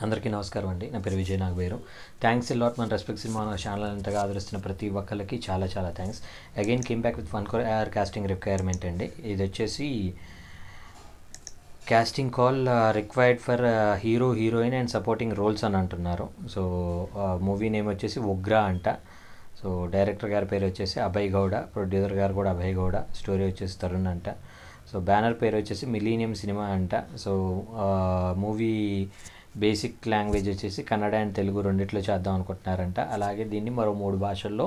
అందరికీ నమస్కారం అండి. నా పేరు Vijay Nagaberu. Thanks a lot మన రెస్పెక్ట్ సినిమా నా ఛానల్ అంతగా ఆదరిస్తున్న ప్రతి ఒక్కరికి చాలా thanks. Again came back with 1 crore casting requirement అండి. ఇది వచ్చేసి casting call required for hero, heroine and supporting roles అని అంటున్నారు. సో మూవీ నేమ్ వచ్చేసి ఉగ్రా అంట. సో డైరెక్టర్ గారి పేరు వచ్చేసి అభయ్ గౌడ, ప్రొడ్యూసర్ గారు కూడా అభయ్ గౌడ, స్టోరీ వచ్చేసి తరుణ్ అంట. సో బ్యానర్ పేరు వచ్చేసి మిలీనియం సినిమా అంట. సో మూవీ బేసిక్ లాంగ్వేజ్ వచ్చేసి కన్నడ అండ్ తెలుగు రెండిట్లో చేద్దాం అనుకుంటున్నారంట. అలాగే దీన్ని మరో 3 భాషల్లో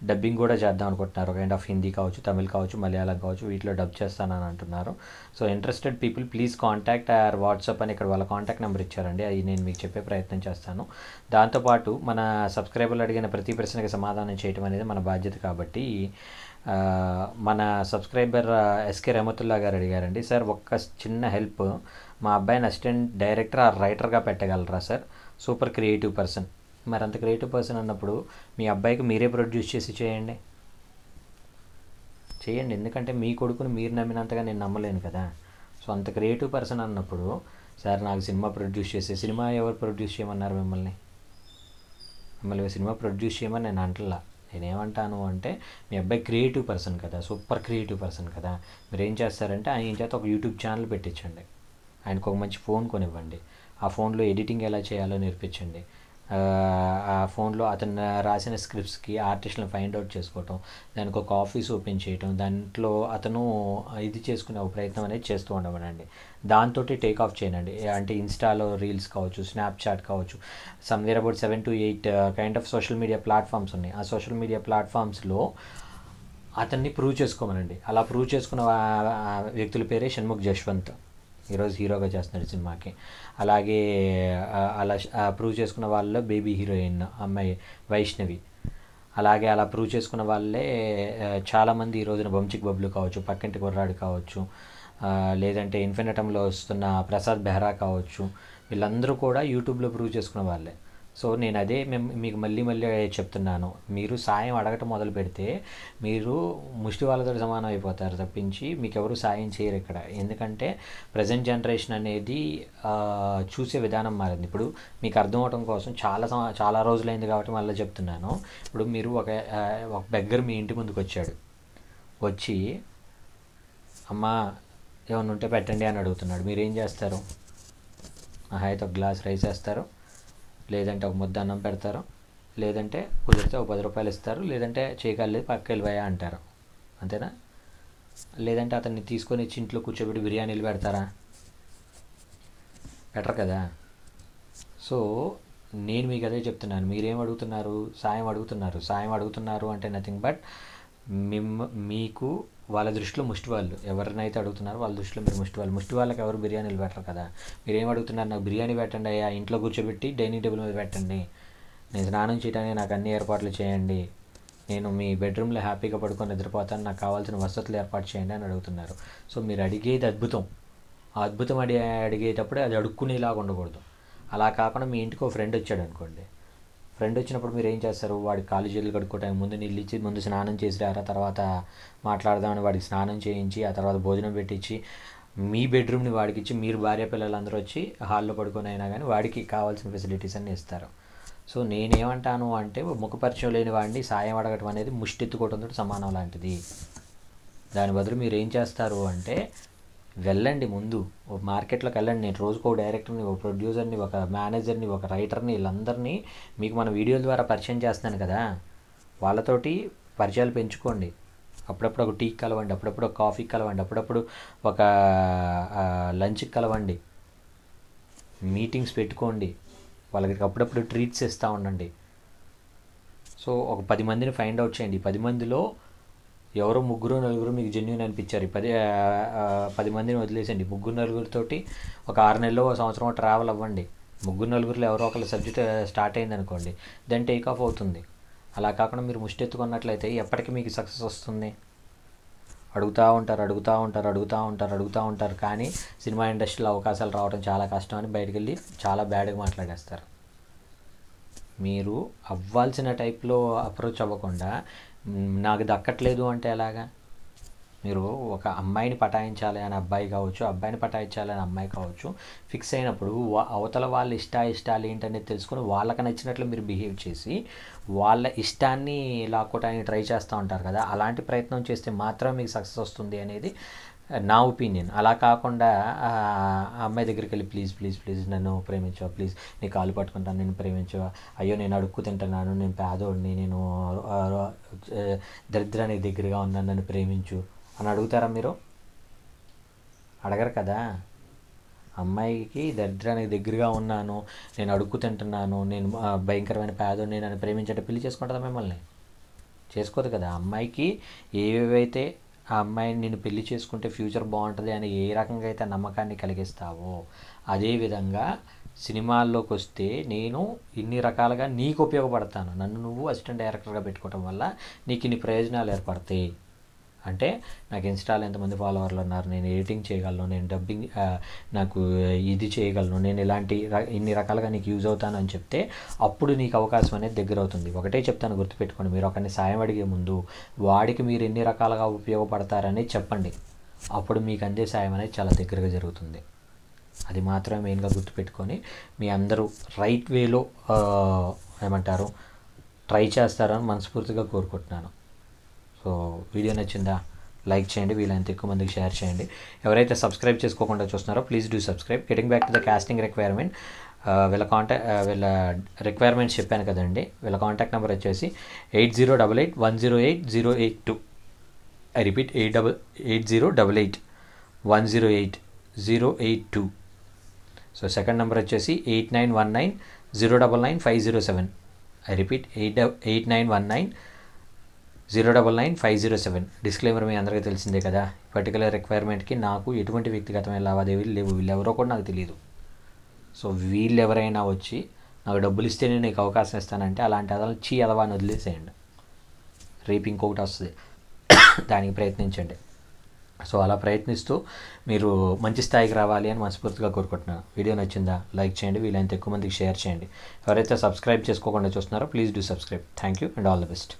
డబ్బింగ్ కూడా చేద్దాం అనుకుంటున్నారు. కైండ్ ఆఫ్ హిందీ కావచ్చు, తమిళ్ కావచ్చు, మలయాళం కావచ్చు, వీటిలో డబ్ చేస్తానని అంటున్నారు. So interested people please contact or WhatsApp అని ఇక్కడ వాళ్ళ కాంటాక్ట్ నెంబర్ ఇచ్చారండి. అది నేను మీకు చెప్పే ప్రయత్నం చేస్తాను. దాంతోపాటు మన సబ్స్క్రైబర్లు అడిగిన ప్రతి ప్రశ్నకి సమాధానం చేయడం అనేది మన బాధ్యత. కాబట్టి మన సబ్స్క్రైబర్ ఎస్కే రహమతుల్లా గారు అడిగారండి, సార్ ఒక్క చిన్న హెల్ప్, మా అబ్బాయిని అసిస్టెంట్ డైరెక్టర్ ఆర్ రైటర్గా పెట్టగలరా సార్? Super creative person. మరి అంత క్రియేటివ్ పర్సన్ అన్నప్పుడు మీ అబ్బాయికి మీరే ప్రొడ్యూస్ చేసి చేయండి. ఎందుకంటే మీ కొడుకుని మీరు నమ్మినంతగా నేను నమ్మలేను కదా. సో అంత క్రియేటివ్ పర్సన్ అన్నప్పుడు సార్ నాకు సినిమా ప్రొడ్యూస్ చేసే, సినిమా ఎవరు ప్రొడ్యూస్ చేయమన్నారు మిమ్మల్ని సినిమా ప్రొడ్యూస్ చేయమని నేను అంటలా. నేనేమంటాను అంటే మీ అబ్బాయి క్రియేటివ్ పర్సన్ కదా, సూపర్ క్రియేటివ్ పర్సన్ కదా, మీరు ఏం చేస్తారంటే ఆయన చేత ఒక యూట్యూబ్ ఛానల్ పెట్టించండి, ఆయనకు ఒక మంచి ఫోన్ కొనివ్వండి, ఆ ఫోన్లో ఎడిటింగ్ ఎలా చేయాలో నేర్పించండి. ఆ ఫోన్లో అతను రాసిన స్క్రిప్ట్స్కి ఆర్టిస్ట్లను ఫైండ్ అవుట్ చేసుకోవటం, దానికి ఒక ఆఫీస్ ఓపెన్ చేయటం, దాంట్లో అతను ఇది చేసుకునే ఒక ప్రయత్నం అనేది చేస్తూ ఉండమనండి. దాంతో టేక్ ఆఫ్ చేయనండి. అంటే ఇన్స్టాలో రీల్స్ కావచ్చు, స్నాప్చాట్ కావచ్చు, somewhere about 7 to 8 kind of social media platforms ఉన్నాయి. ఆ సోషల్ మీడియా ప్లాట్ఫామ్స్లో అతన్ని ప్రూవ్ చేసుకోమనండి. అలా ప్రూవ్ చేసుకున్న వ్యక్తుల పేరే షణ్ముఖ్ జశ్వంత్, ఈరోజు హీరోగా చేస్తున్నాడు సినిమాకి. అలాగే అలా ప్రూవ్ చేసుకున్న వాళ్ళలో బేబీ హీరోయిన్ అమ్మాయి వైష్ణవి. అలాగే అలా ప్రూవ్ చేసుకున్న వాళ్ళే చాలామంది ఈ రోజున బంచిక్ బబ్లు కావచ్చు, పక్కింటి కుర్రాడు కావచ్చు, లేదంటే ఇన్ఫినిటంలో వస్తున్న ప్రసాద్ బెహ్రా కావచ్చు, వీళ్ళందరూ కూడా యూట్యూబ్లో ప్రూవ్ చేసుకున్న వాళ్ళే. సో నేను అదే మీకు మళ్ళీ చెప్తున్నాను, మీరు సాయం అడగటం మొదలు పెడితే మీరు ముష్టి వాళ్ళతో సమానం అయిపోతారు తప్పించి మీకు ఎవరు సాయం చేయరు ఇక్కడ. ఎందుకంటే ప్రజెంట్ జనరేషన్ అనేది చూసే విధానం మారింది. ఇప్పుడు మీకు అర్థం అవడం కోసం చాలా రోజులైంది కాబట్టి మళ్ళీ చెప్తున్నాను. ఇప్పుడు మీరు ఒక బెగ్గర్ మీ ఇంటి ముందుకు వచ్చి అమ్మా ఏమన్నా ఉంటే పెట్టండి అని అడుగుతున్నాడు. మీరు ఏం చేస్తారు? అయితే ఒక గ్లాస్ రైస్ వేస్తారు, లేదంటే ఒక ముద్ద అన్నం పెడతారు, లేదంటే కుదిరితే ఒక 10 రూపాయలు ఇస్తారు, లేదంటే చేయగలేదు పక్కకి వెళ్ళిపోయా అంటారు, అంతేనా? లేదంటే అతన్ని తీసుకొని ఇంట్లో కూర్చోబెట్టి బిర్యానీలు పెడతారా? బెటర్ కదా. సో నేను మీకు అదే చెప్తున్నాను. మీరేం అడుగుతున్నారు? సాయం అడుగుతున్నారు అంటే నథింగ్ బట్ మీకు వాళ్ళ దృష్టిలో ముష్టి వాళ్ళు ఎవరినైతే అడుగుతున్నారో వాళ్ళ దృష్టిలో మీరు ముష్టి వాళ్ళకి ఎవరు బిర్యానీలు పెట్టరు కదా. మీరేం అడుగుతున్నారు? నాకు బిర్యానీ పెట్టండి అయ్యా, ఇంట్లో కూర్చోబెట్టి డైనింగ్ టేబుల్ మీద పెట్టండి, నేను స్నానం చేయడానికి నాకు అన్ని ఏర్పాట్లు చేయండి, నేను మీ బెడ్రూమ్లో హ్యాపీగా పడుకొని నిద్రపోతాను, నాకు కావాల్సిన వసతులు ఏర్పాటు చేయండి అని అడుగుతున్నారు. సో మీరు అడిగేది అద్భుతం. ఆ అద్భుతం అడిగేటప్పుడే అది అడుక్కునేలాగా ఉండకూడదు. అలా కాకుండా మీ ఇంటికి ఒక ఫ్రెండ్ వచ్చాడు అనుకోండి, ఫ్రెండ్ వచ్చినప్పుడు మీరు ఏం చేస్తారు? వాడికి కాలు చేతులు కడుక్కోవటానికి ముందు నీళ్ళు ఇచ్చి ముందు స్నానం చేసి రారా, తర్వాత మాట్లాడదామని వాడికి స్నానం చేయించి ఆ తర్వాత భోజనం పెట్టించి మీ బెడ్రూమ్ని వాడికి ఇచ్చి మీరు భార్య పిల్లలందరూ వచ్చి హాల్లో పడుకొని అయినా కానీ వాడికి కావాల్సిన ఫెసిలిటీస్ అన్నీ ఇస్తారు. సో నేనేమంటాను అంటే ముఖపరిచయం లేని వాడిని సాయం అడగటం అనేది ముష్టెత్తుకోవడంతో సమానం లాంటిది. దాని బదులు మీరు ఏం చేస్తారు అంటే వెళ్ళండి, ముందు మార్కెట్లోకి వెళ్ళండి. నేను రోజుకు ఒక డైరెక్టర్ని, ఒక ప్రొడ్యూసర్ని, ఒక మేనేజర్ని, ఒక రైటర్ని, వీళ్ళందరినీ మీకు మన వీడియోల ద్వారా పరిచయం చేస్తున్నాను కదా, వాళ్ళతోటి పరిచయాలు పెంచుకోండి. అప్పుడప్పుడు ఒక టీకి కలవండి, అప్పుడప్పుడు ఒక కాఫీకి కలవండి, అప్పుడప్పుడు ఒక లంచ్కి కలవండి, మీటింగ్స్ పెట్టుకోండి, వాళ్ళకి అప్పుడప్పుడు ట్రీట్స్ ఇస్తూ ఉండండి. సో ఒక 10 మందిని ఫైండ్ అవుట్ చేయండి. 10 మందిలో ఎవరో 3-4 మీకు జెన్యూన్ అనిపించారు. 10 మందిని వదిలేసండి. 3-4తోటి ఒక 6 నెలలో, సంవత్సరం ట్రావెల్ అవ్వండి. 3-4లో ఎవరో ఒకళ్ళ సబ్జెక్ట్ స్టార్ట్ అయింది అనుకోండి, దెన్ టేక్ ఆఫ్ అవుతుంది. అలా కాకుండా మీరు ముష్టెత్తుకున్నట్లయితే ఎప్పటికీ మీకు సక్సెస్ వస్తుంది. అడుగుతూ ఉంటారు కానీ సినిమా ఇండస్ట్రీలో అవకాశాలు రావడం చాలా కష్టం అని బయటకు వెళ్ళి చాలా బ్యాడ్గా మాట్లాడేస్తారు. మీరు అవ్వాల్సిన టైప్లో అప్రోచ్ అవ్వకుండా నాకు దక్కట్లేదు అంటే ఎలాగా? మీరు ఒక అమ్మాయిని పటాయించాలి అని అబ్బాయి కావచ్చు, అబ్బాయిని పటాయించాలి అని అమ్మాయి కావచ్చు, ఫిక్స్ అయినప్పుడు అవతల వాళ్ళ ఇష్టాలు ఏంటనేది తెలుసుకొని వాళ్ళకి నచ్చినట్లు మీరు బిహేవ్ చేసి వాళ్ళ ఇష్టాన్ని లాక్కోవడానికి ట్రై చేస్తూ ఉంటారు కదా, అలాంటి ప్రయత్నం చేస్తే మాత్రం మీకు సక్సెస్ వస్తుంది అనేది నా ఒపీనియన్. అలా కాకుండా ఆ అమ్మాయి దగ్గరికి వెళ్ళి ప్లీజ్ ప్లీజ్ ప్లీజ్ నన్ను ప్రేమించవా, ప్లీజ్ నీ కాలు పట్టుకుంటాను, నేను ప్రేమించవా, అయ్యో నేను అడుక్కు తింటున్నాను, నేను పేదోడిని, నేను దరిద్రానికి దగ్గరగా ఉన్నాను, నన్ను ప్రేమించు అని అడుగుతారా మీరు? అడగరు కదా. అమ్మాయికి దరిద్రానికి దగ్గరగా ఉన్నాను, నేను అడుక్కు తింటున్నాను, నేను భయంకరమైన పేదోడిని, నన్ను ప్రేమించంటే పెళ్లి చేసుకుంటుందా మిమ్మల్ని? చేసుకోదు కదా. అమ్మాయికి ఏవేవైతే ఆ అమ్మాయిని నేను పెళ్లి చేసుకుంటే ఫ్యూచర్ బాగుంటుంది అని ఏ రకంగా అయితే నమ్మకాన్ని కలిగిస్తావో, అదేవిధంగా సినిమాల్లోకి వస్తే నేను ఇన్ని రకాలుగా నీకు ఉపయోగపడతాను, నన్ను నువ్వు అసిస్టెంట్ డైరెక్టర్గా పెట్టుకోవడం వల్ల నీకు ఇన్ని ప్రయోజనాలు ఏర్పడతాయి. అంటే నాకు ఇన్స్టాలో ఎంతమంది ఫాలోవర్లు ఉన్నారు, నేను ఎడిటింగ్ చేయగలను, నేను డబ్బింగ్ నాకు ఇది చేయగలను, నేను ఇన్ని రకాలుగా నీకు యూజ్ అవుతాను అని చెప్తే అప్పుడు నీకు అవకాశం అనేది దగ్గర అవుతుంది. ఒకటే చెప్తాను, గుర్తుపెట్టుకోండి, మీరు ఒకరిని సాయం అడిగే ముందు వాడికి మీరు ఎన్ని రకాలుగా ఉపయోగపడతారని చెప్పండి. అప్పుడు మీకు అందే సాయం అనేది చాలా దగ్గరగా జరుగుతుంది. అది మాత్రమే మెయిన్గా గుర్తుపెట్టుకొని మీ అందరూ రైట్ వేలో ఏమంటారు ట్రై చేస్తారని మనస్ఫూర్తిగా కోరుకుంటున్నాను. సో వీడియో నచ్చిందా? లైక్ చేయండి, వీలైనంత ఎక్కువ మందికి షేర్ చేయండి. ఎవరైతే సబ్స్క్రైబ్ చేసుకోకుండా చూస్తున్నారో please do subscribe. Getting back to the casting requirement, వీళ్ళ రిక్వైర్మెంట్స్ చెప్పాను కదండి. వీళ్ళ కాంటాక్ట్ నెంబర్ వచ్చేసి 8088108082. I repeat 8088108082. So second number వచ్చేసి 8919099507. I repeat 8919099507. డిస్క్లైమర్ మీ అందరికీ తెలిసిందే కదా. పర్టికులర్ రిక్వైర్మెంట్కి నాకు ఎటువంటి వ్యక్తిగతమైన లావాదేవీలు లేవు, వీళ్ళెవరో కూడా నాకు తెలియదు. సో వీళ్ళు ఎవరైనా వచ్చి నాకు డబ్బులు ఇస్తేనే నీకు అవకాశం ఇస్తానంటే అలాంటి అదలు అదవాన్ని వదిలేసేయండి. రేపు ఇంకొకటి వస్తుంది, దానికి ప్రయత్నించండి. సో అలా ప్రయత్నిస్తూ మీరు మంచి స్థాయికి రావాలి అని మనస్ఫూర్తిగా కోరుకుంటున్నాను. వీడియో నచ్చిందా? లైక్ చేయండి, వీలైనంత ఎక్కువ మందికి షేర్ చేయండి. ఎవరైతే సబ్స్క్రైబ్ చేసుకోకుండా చూస్తున్నారో please do subscribe. Thank you and all the best.